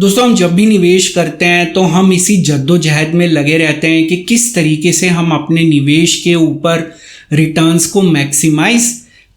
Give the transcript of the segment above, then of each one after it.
दोस्तों, हम जब भी निवेश करते हैं तो हम इसी जद्दोजहद में लगे रहते हैं कि किस तरीके से हम अपने निवेश के ऊपर रिटर्न्स को मैक्सिमाइज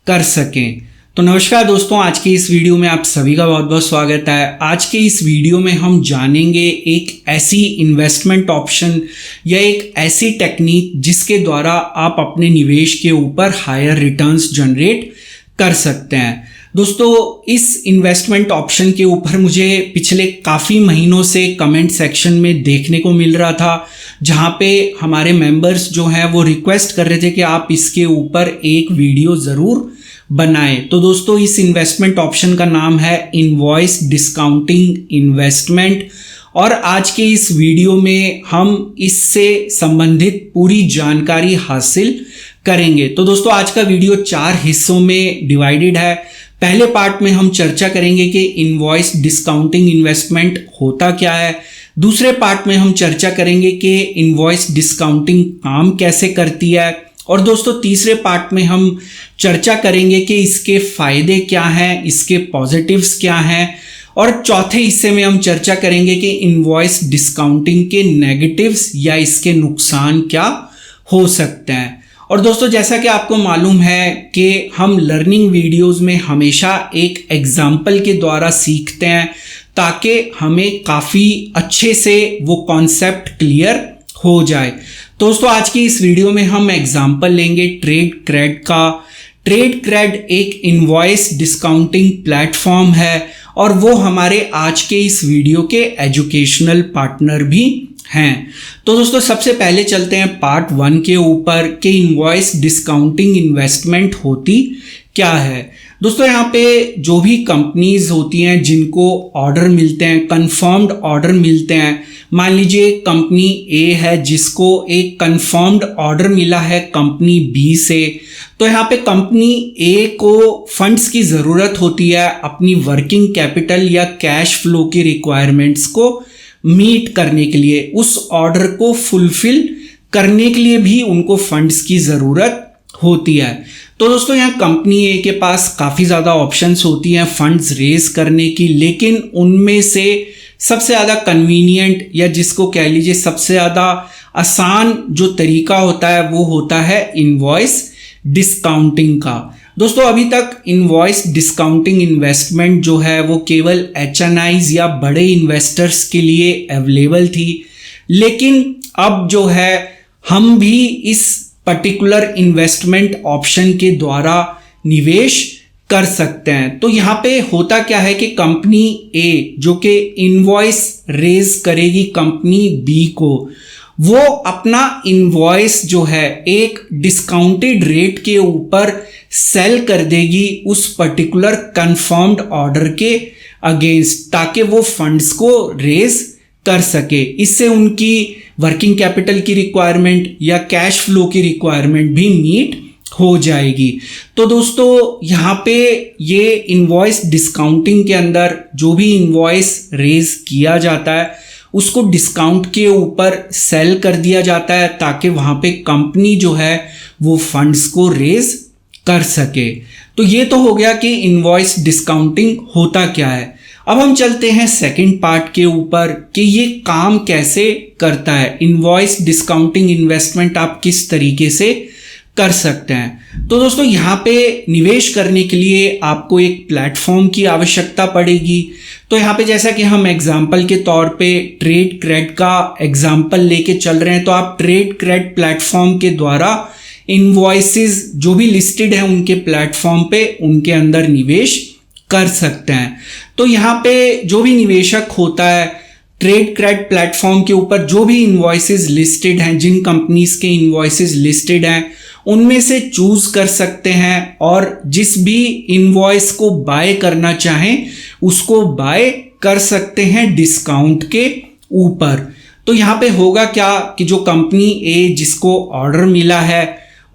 कर सकें। तो नमस्कार दोस्तों, आज के इस वीडियो में आप सभी का बहुत बहुत स्वागत है। आज के इस वीडियो में हम जानेंगे एक ऐसी इन्वेस्टमेंट ऑप्शन या एक ऐसी टेक्निक जिसके द्वारा आप अपने निवेश के ऊपर हायर रिटर्न्स जनरेट कर सकते हैं। दोस्तों, इस इन्वेस्टमेंट ऑप्शन के ऊपर मुझे पिछले काफ़ी महीनों से कमेंट सेक्शन में देखने को मिल रहा था, जहां पे हमारे मेंबर्स जो हैं वो रिक्वेस्ट कर रहे थे कि आप इसके ऊपर एक वीडियो ज़रूर बनाएं। तो दोस्तों, इस इन्वेस्टमेंट ऑप्शन का नाम है इनवॉइस डिस्काउंटिंग इन्वेस्टमेंट, और आज के इस वीडियो में हम इससे संबंधित पूरी जानकारी हासिल करेंगे। तो दोस्तों, आज का वीडियो 4 हिस्सों में डिवाइडेड है। पहले पार्ट में हम चर्चा करेंगे कि इनवॉइस डिस्काउंटिंग इन्वेस्टमेंट होता क्या है। दूसरे पार्ट में हम चर्चा करेंगे कि इनवॉइस डिस्काउंटिंग काम कैसे करती है। और दोस्तों, तीसरे पार्ट में हम चर्चा करेंगे कि इसके फायदे क्या हैं, इसके पॉजिटिव्स क्या हैं। और चौथे हिस्से में हम चर्चा करेंगे कि इनवॉइस डिस्काउंटिंग के नेगेटिव्स या इसके नुकसान क्या हो सकते हैं। और दोस्तों, जैसा कि आपको मालूम है कि हम लर्निंग वीडियोस में हमेशा एक एग्जाम्पल के द्वारा सीखते हैं ताकि हमें काफ़ी अच्छे से वो कॉन्सेप्ट क्लियर हो जाए। दोस्तों, आज की इस वीडियो में हम एग्जाम्पल लेंगे ट्रेडक्रेड का। ट्रेडक्रेड एक इनवॉइस डिस्काउंटिंग प्लेटफॉर्म है और वो हमारे आज के इस वीडियो के एजुकेशनल पार्टनर भी हैं। तो दोस्तों, सबसे पहले चलते हैं पार्ट 1 के ऊपर कि इनवॉइस डिस्काउंटिंग इन्वेस्टमेंट होती क्या है। दोस्तों, यहाँ पे जो भी कंपनीज होती हैं जिनको ऑर्डर मिलते हैं, कंफर्म्ड ऑर्डर मिलते हैं, मान लीजिए कंपनी ए है जिसको एक कंफर्म्ड ऑर्डर मिला है कंपनी बी से, तो यहाँ पे कंपनी ए को फंड्स की ज़रूरत होती है अपनी वर्किंग कैपिटल या कैश फ्लो की रिक्वायरमेंट्स को मीट करने के लिए। उस ऑर्डर को फुलफिल करने के लिए भी उनको फंड्स की ज़रूरत होती है। तो दोस्तों, यहाँ कंपनी ए के पास काफ़ी ज़्यादा ऑप्शंस होती हैं फंड्स रेज करने की, लेकिन उनमें से सबसे ज़्यादा कन्वीनियंट या जिसको कह लीजिए सबसे ज़्यादा आसान जो तरीका होता है वो होता है इनवॉइस डिस्काउंटिंग का। दोस्तों, अभी तक इनवॉइस डिस्काउंटिंग इन्वेस्टमेंट जो है वो केवल HNIs या बड़े इन्वेस्टर्स के लिए अवेलेबल थी, लेकिन अब जो है हम भी इस पर्टिकुलर इन्वेस्टमेंट ऑप्शन के द्वारा निवेश कर सकते हैं। तो यहाँ पे होता क्या है कि कंपनी ए जो कि इनवॉइस रेज करेगी कंपनी बी को, वो अपना इनवॉइस जो है एक डिस्काउंटेड रेट के ऊपर सेल कर देगी उस पर्टिकुलर कंफर्म्ड ऑर्डर के अगेंस्ट, ताकि वो फंड्स को रेज कर सके। इससे उनकी वर्किंग कैपिटल की रिक्वायरमेंट या कैश फ्लो की रिक्वायरमेंट भी मीट हो जाएगी। तो दोस्तों, यहाँ पे ये इनवॉइस डिस्काउंटिंग के अंदर जो भी इनवॉइस रेज किया जाता है उसको डिस्काउंट के ऊपर सेल कर दिया जाता है ताकि वहाँ पे कंपनी जो है वो फंड्स को रेज कर सके। तो ये तो हो गया कि इनवॉइस डिस्काउंटिंग होता क्या है। अब हम चलते हैं सेकंड पार्ट के ऊपर कि ये काम कैसे करता है। इनवॉइस डिस्काउंटिंग इन्वेस्टमेंट आप किस तरीके से कर सकते हैं। तो दोस्तों, यहाँ पे निवेश करने के लिए आपको एक प्लेटफॉर्म की आवश्यकता पड़ेगी। तो यहाँ पे जैसा कि हम एग्जाम्पल के तौर पे ट्रेडक्रेड का एग्जाम्पल लेके चल रहे हैं, तो आप ट्रेडक्रेड प्लेटफॉर्म के द्वारा इनवॉइसेस जो भी लिस्टेड है उनके प्लेटफॉर्म पे उनके अंदर निवेश कर सकते हैं। तो यहाँ पे जो भी निवेशक होता है ट्रेडक्रेड प्लेटफॉर्म के ऊपर जो भी इनवॉइसेस लिस्टेड हैं, जिन कंपनीज के इनवॉइसेस लिस्टेड हैं उनमें से चूज कर सकते हैं और जिस भी इनवॉइस को बाय करना चाहें उसको बाय कर सकते हैं डिस्काउंट के ऊपर। तो यहाँ पे होगा क्या कि जो कंपनी ए जिसको ऑर्डर मिला है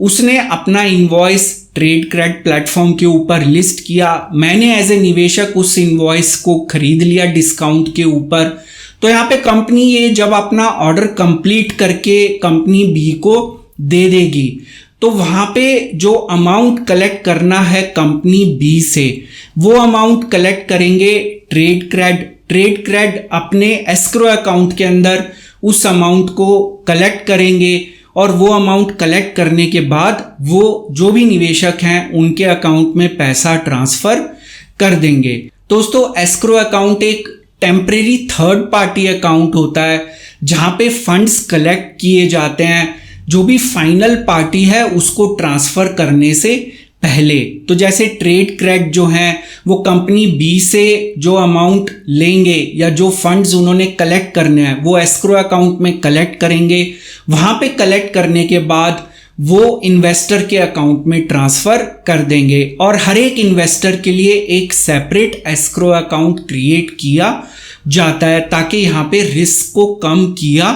उसने अपना इनवॉइस ट्रेडक्रेड प्लेटफॉर्म के ऊपर लिस्ट किया, मैंने एज ए निवेशक उस इनवॉइस को खरीद लिया डिस्काउंट के ऊपर। तो यहाँ पे कंपनी ए जब अपना ऑर्डर कंप्लीट करके कंपनी बी को दे देगी, तो वहाँ पे जो अमाउंट कलेक्ट करना है कंपनी बी से वो अमाउंट कलेक्ट करेंगे ट्रेडक्रेड ट्रेड क्रेड अपने एस्क्रो अकाउंट के अंदर उस अमाउंट को कलेक्ट करेंगे और वो अमाउंट कलेक्ट करने के बाद वो जो भी निवेशक हैं उनके अकाउंट में पैसा ट्रांसफर कर देंगे। दोस्तों, एस्क्रो अकाउंट एक टेम्परेरी थर्ड पार्टी अकाउंट होता है जहां पे फंड्स कलेक्ट किए जाते हैं जो भी फाइनल पार्टी है उसको ट्रांसफर करने से पहले। तो जैसे ट्रेड क्रेड जो हैं वो कंपनी बी से जो अमाउंट लेंगे या जो फंड्स उन्होंने कलेक्ट करने हैं वो एस्क्रो अकाउंट में कलेक्ट करेंगे। वहां पे कलेक्ट करने के बाद वो इन्वेस्टर के अकाउंट में ट्रांसफर कर देंगे और हर एक इन्वेस्टर के लिए एक सेपरेट एस्क्रो अकाउंट क्रिएट किया जाता है ताकि यहाँ पे रिस्क को कम किया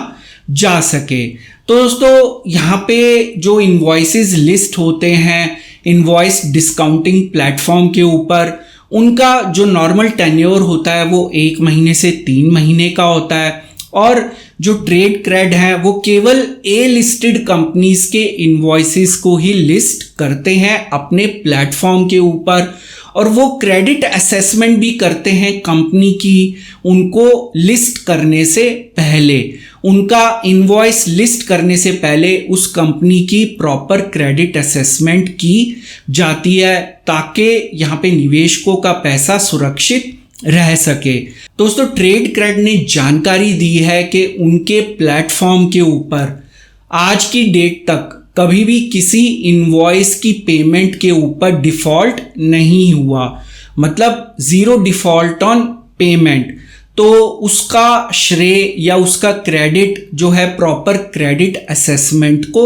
जा सके। तो दोस्तों, यहाँ पे जो इनवॉइसेस लिस्ट होते हैं इनवॉइस डिस्काउंटिंग प्लेटफॉर्म के ऊपर, उनका जो नॉर्मल टेन्योर होता है वो 1 महीने से 3 महीने का होता है और जो ट्रेड क्रेड है वो केवल ए लिस्टेड कंपनीज के इनवॉइसेस को ही लिस्ट करते हैं अपने प्लेटफॉर्म के ऊपर और वो क्रेडिट असेसमेंट भी करते हैं कंपनी की उनको लिस्ट करने से पहले। उनका इनवॉइस लिस्ट करने से पहले उस कंपनी की प्रॉपर क्रेडिट असेसमेंट की जाती है ताकि यहाँ पे निवेशकों का पैसा सुरक्षित रह सके। दोस्तों, ट्रेड क्रेड ने जानकारी दी है कि उनके प्लेटफॉर्म के ऊपर आज की डेट तक कभी भी किसी इनवॉइस की पेमेंट के ऊपर डिफॉल्ट नहीं हुआ, मतलब जीरो डिफॉल्ट ऑन पेमेंट। तो उसका श्रेय या उसका क्रेडिट जो है प्रॉपर क्रेडिट असेसमेंट को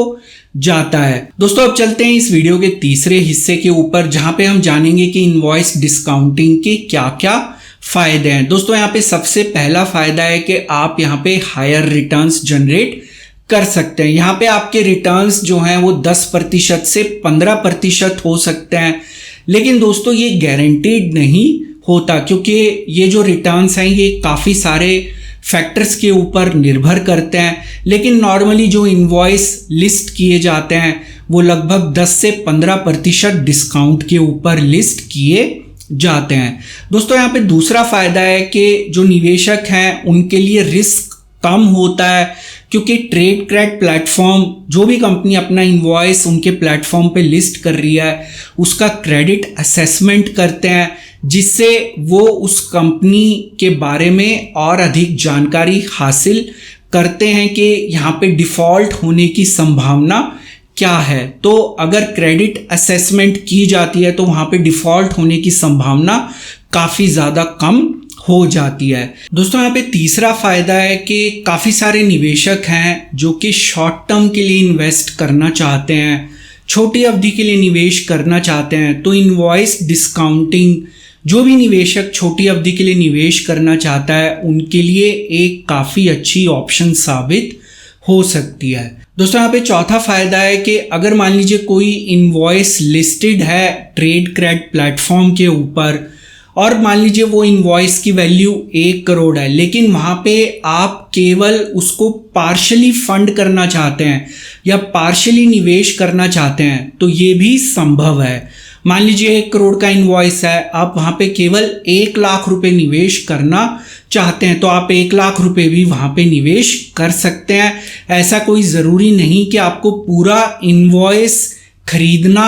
जाता है। दोस्तों, अब चलते हैं इस वीडियो के तीसरे हिस्से के ऊपर जहां पे हम जानेंगे कि इनवॉइस डिस्काउंटिंग के क्या क्या फायदे हैं। दोस्तों, यहाँ पे सबसे पहला फायदा है कि आप यहाँ पे हायर रिटर्न्स जनरेट कर सकते हैं। यहाँ पे आपके रिटर्न्स जो हैं वो 10% से 15% हो सकते हैं, लेकिन दोस्तों ये गारंटीड नहीं होता क्योंकि ये जो रिटर्न्स हैं ये काफ़ी सारे फैक्टर्स के ऊपर निर्भर करते हैं। लेकिन नॉर्मली जो इनवॉइस लिस्ट किए जाते हैं वो लगभग 10 से 15% डिस्काउंट के ऊपर लिस्ट किए जाते हैं। दोस्तों, यहाँ पे दूसरा फायदा है कि जो निवेशक हैं उनके लिए रिस्क कम होता है क्योंकि ट्रेड क्रेड प्लेटफॉर्म जो भी कंपनी अपना इनवॉइस उनके प्लेटफॉर्म पे लिस्ट कर रही है उसका क्रेडिट असेसमेंट करते हैं जिससे वो उस कंपनी के बारे में और अधिक जानकारी हासिल करते हैं कि यहाँ पे डिफ़ॉल्ट होने की संभावना क्या है। तो अगर क्रेडिट असेसमेंट की जाती है तो वहाँ पे डिफ़ॉल्ट होने की संभावना काफ़ी ज़्यादा कम हो जाती है। दोस्तों, यहाँ पे तीसरा फायदा है कि काफ़ी सारे निवेशक हैं जो कि शॉर्ट टर्म के लिए इन्वेस्ट करना चाहते हैं, छोटी अवधि के लिए निवेश करना चाहते हैं। तो इनवॉइस डिस्काउंटिंग जो भी निवेशक छोटी अवधि के लिए निवेश करना चाहता है उनके लिए एक काफ़ी अच्छी ऑप्शन साबित हो सकती है। दोस्तों, यहाँ पे चौथा फायदा है कि अगर मान लीजिए कोई इनवॉइस लिस्टेड है ट्रेड क्रेड प्लेटफॉर्म के ऊपर और मान लीजिए वो इनवॉइस की वैल्यू 1 करोड़ है, लेकिन वहाँ पे आप केवल उसको पार्शली फंड करना चाहते हैं या पार्शली निवेश करना चाहते हैं तो ये भी संभव है। मान लीजिए 1 करोड़ का इनवॉइस है, आप वहाँ पे केवल 1 लाख रुपए निवेश करना चाहते हैं तो आप 1 लाख रुपए भी वहाँ पे निवेश कर सकते हैं। ऐसा कोई ज़रूरी नहीं कि आपको पूरा इनवॉइस खरीदना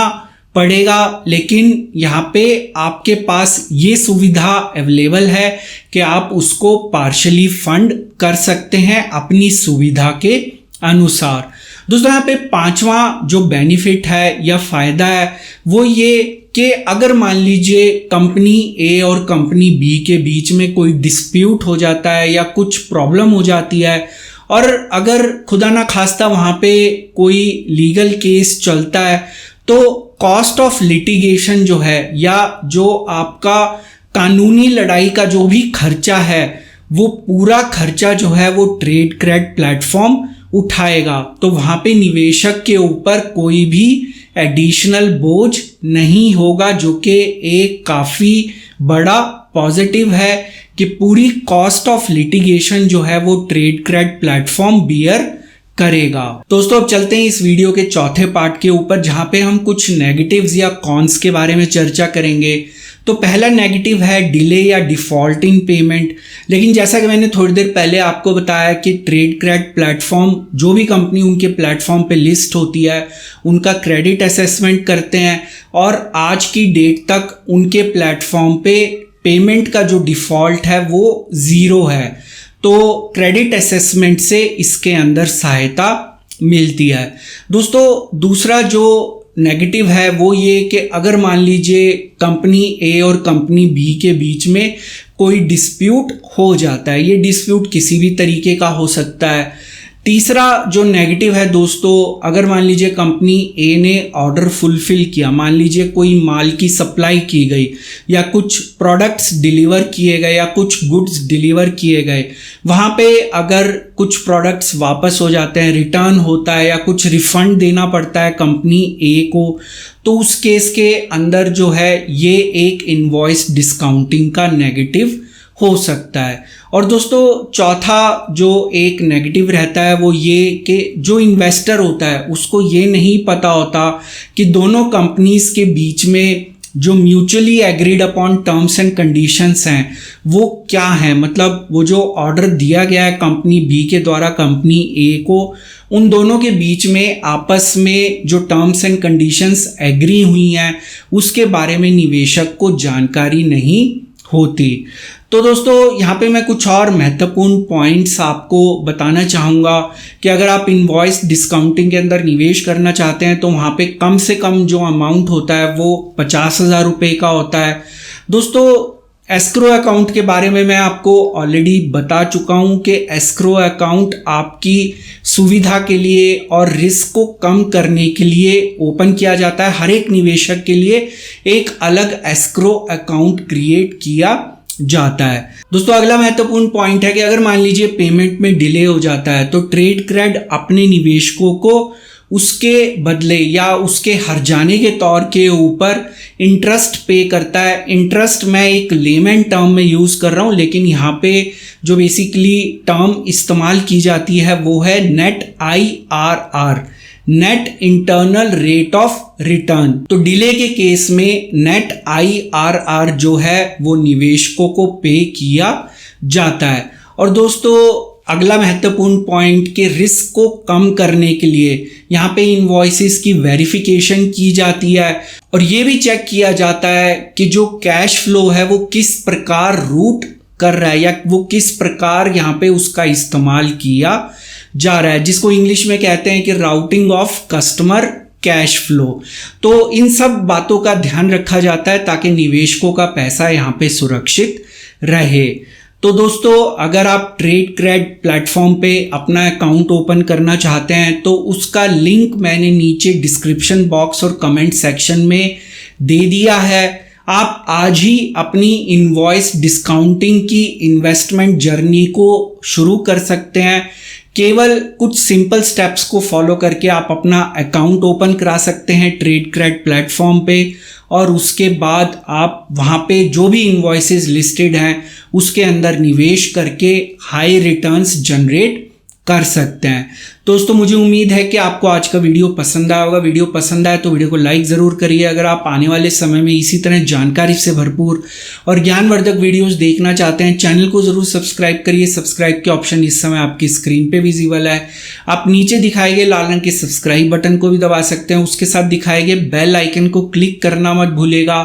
पड़ेगा, लेकिन यहाँ पे आपके पास ये सुविधा अवेलेबल है कि आप उसको पार्शली फंड कर सकते हैं अपनी सुविधा के अनुसार। दोस्तों, यहाँ पे पांचवा जो बेनिफिट है या फ़ायदा है वो ये कि अगर मान लीजिए कंपनी ए और कंपनी बी के बीच में कोई डिस्प्यूट हो जाता है या कुछ प्रॉब्लम हो जाती है और अगर खुदा ना खास्ता वहाँ पे कोई लीगल केस चलता है तो कॉस्ट ऑफ लिटिगेशन जो है या जो आपका कानूनी लड़ाई का जो भी खर्चा है वो पूरा खर्चा जो है वो ट्रेड क्रेड प्लेटफॉर्म उठाएगा। तो वहाँ पे निवेशक के ऊपर कोई भी एडिशनल बोझ नहीं होगा, जो कि एक काफ़ी बड़ा पॉजिटिव है कि पूरी कॉस्ट ऑफ लिटिगेशन जो है वो ट्रेड क्रेड प्लेटफॉर्म बियर करेगा। दोस्तों, अब चलते हैं इस वीडियो के चौथे पार्ट के ऊपर जहाँ पे हम कुछ नेगेटिव्स या कॉन्स के बारे में चर्चा करेंगे। तो पहला नेगेटिव है डिले या डिफ़ॉल्ट इन पेमेंट। लेकिन जैसा कि मैंने थोड़ी देर पहले आपको बताया कि ट्रेडक्रेड प्लेटफॉर्म, जो भी कंपनी उनके प्लेटफॉर्म पे लिस्ट होती है, उनका क्रेडिट असेसमेंट करते हैं और आज की डेट तक उनके प्लेटफॉर्म पे पेमेंट का जो डिफ़ॉल्ट है वो 0 है। तो क्रेडिट असेसमेंट से इसके अंदर सहायता मिलती है। दोस्तों दूसरा जो नेगेटिव है वो ये कि अगर मान लीजिए कंपनी ए और कंपनी बी के बीच में कोई डिस्प्यूट हो जाता है, ये डिस्प्यूट किसी भी तरीके का हो सकता है। तीसरा जो नेगेटिव है दोस्तों, अगर मान लीजिए कंपनी ए ने ऑर्डर फुलफिल किया, मान लीजिए कोई माल की सप्लाई की गई या कुछ प्रोडक्ट्स डिलीवर किए गए या कुछ गुड्स डिलीवर किए गए, वहाँ पे अगर कुछ प्रोडक्ट्स वापस हो जाते हैं, रिटर्न होता है या कुछ रिफंड देना पड़ता है कंपनी ए को, तो उस केस के अंदर जो है ये एक इनवॉइस डिस्काउंटिंग का नेगेटिव हो सकता है। और दोस्तों चौथा जो एक नेगेटिव रहता है वो ये कि जो इन्वेस्टर होता है उसको ये नहीं पता होता कि दोनों कंपनीज के बीच में जो mutually agreed upon terms and conditions हैं वो क्या हैं। मतलब वो जो ऑर्डर दिया गया है कंपनी बी के द्वारा कंपनी ए को, उन दोनों के बीच में आपस में जो टर्म्स एंड कंडीशंस एग्री हुई हैं उसके बारे में निवेशक को जानकारी नहीं होती। तो दोस्तों यहाँ पे मैं कुछ और महत्वपूर्ण पॉइंट्स आपको बताना चाहूँगा कि अगर आप इनवॉइस डिस्काउंटिंग के अंदर निवेश करना चाहते हैं तो वहाँ पे कम से कम जो अमाउंट होता है वो 50,000 रुपये का होता है। दोस्तों एस्क्रो अकाउंट के बारे में मैं आपको ऑलरेडी बता चुका हूँ कि एस्क्रो अकाउंट आपकी सुविधा के लिए और रिस्क को कम करने के लिए ओपन किया जाता है। हर एक निवेशक के लिए एक अलग एस्क्रो अकाउंट क्रिएट किया जाता है। दोस्तों अगला महत्वपूर्ण पॉइंट है कि अगर मान लीजिए पेमेंट में डिले हो जाता है तो ट्रेडक्रेड अपने निवेशकों को उसके बदले या उसके हर्जाने के तौर के ऊपर इंटरेस्ट पे करता है। इंटरेस्ट मैं एक लेमन टर्म में यूज़ कर रहा हूँ, लेकिन यहाँ पे जो बेसिकली टर्म इस्तेमाल की जाती है वो है net IRR, net internal rate of return. तो डिले के केस में नेट IRR जो है वो निवेशकों को पे किया जाता है। और दोस्तों अगला महत्वपूर्ण पॉइंट कि रिस्क को कम करने के लिए यहाँ पे इनवॉइसेस की वेरिफिकेशन की जाती है और ये भी चेक किया जाता है कि जो कैश फ्लो है वो किस प्रकार रूट कर रहा है या वो किस प्रकार यहाँ पे उसका इस्तेमाल किया जा रहा है, जिसको इंग्लिश में कहते हैं कि routing of customer cash flow. तो इन सब बातों का ध्यान रखा जाता है ताकि निवेशकों का पैसा यहाँ पे सुरक्षित रहे। तो दोस्तों अगर आप ट्रेडक्रेड प्लेटफॉर्म पे अपना अकाउंट ओपन करना चाहते हैं तो उसका लिंक मैंने नीचे डिस्क्रिप्शन बॉक्स और कमेंट सेक्शन में दे दिया है। आप आज ही अपनी इनवॉइस डिस्काउंटिंग की इन्वेस्टमेंट जर्नी को शुरू कर सकते हैं। केवल कुछ सिंपल स्टेप्स को फॉलो करके आप अपना अकाउंट ओपन करा सकते हैं ट्रेडक्रेड प्लेटफॉर्म पे और उसके बाद आप वहाँ पे जो भी इनवॉइसेस लिस्टेड हैं उसके अंदर निवेश करके हाई रिटर्न्स जनरेट कर सकते हैं। दोस्तों मुझे उम्मीद है कि आपको आज का वीडियो पसंद आया होगा। वीडियो पसंद आए तो वीडियो को लाइक ज़रूर करिए। अगर आप आने वाले समय में इसी तरह जानकारी से भरपूर और ज्ञानवर्धक वीडियोस देखना चाहते हैं, चैनल को ज़रूर सब्सक्राइब करिए। सब्सक्राइब के ऑप्शन इस समय आपकी स्क्रीन पे विजिबल है। आप नीचे दिखाए गए लाल रंग के सब्सक्राइब बटन को भी दबा सकते हैं। उसके साथ दिखाए गए बेल आइकन को क्लिक करना मत भूलेगा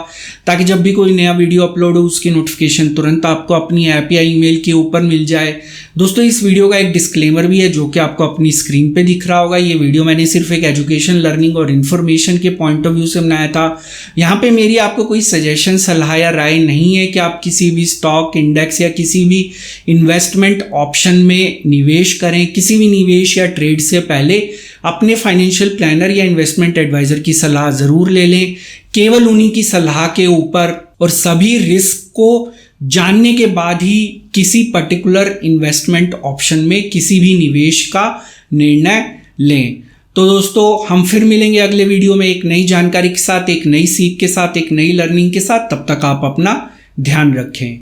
ताकि जब भी कोई नया वीडियो अपलोड हो उसकी नोटिफिकेशन तुरंत आपको अपनी ऐप या ईमेल के ऊपर मिल जाए। दोस्तों इस वीडियो का एक डिस्क्लेमर भी है जो कि आपको अपनी स्क्रीन पे दिख रहा होगा। ये वीडियो मैंने सिर्फ एक एजुकेशन, लर्निंग और इन्फॉर्मेशन के पॉइंट ऑफ व्यू से बनाया था। यहाँ पे मेरी आपको कोई सजेशन, सलाह या राय नहीं है कि आप किसी भी स्टॉक, इंडेक्स या किसी भी इन्वेस्टमेंट ऑप्शन में निवेश करें। किसी भी निवेश या ट्रेड से पहले अपने फाइनेंशियल प्लानर या इन्वेस्टमेंट एडवाइजर की सलाह ज़रूर ले लें। केवल उन्हीं की सलाह के ऊपर और सभी रिस्क को जानने के बाद ही किसी पर्टिकुलर इन्वेस्टमेंट ऑप्शन में किसी भी निवेश का निर्णय लें। तो दोस्तों हम फिर मिलेंगे अगले वीडियो में एक नई जानकारी के साथ, एक नई सीख के साथ, एक नई लर्निंग के साथ। तब तक आप अपना ध्यान रखें।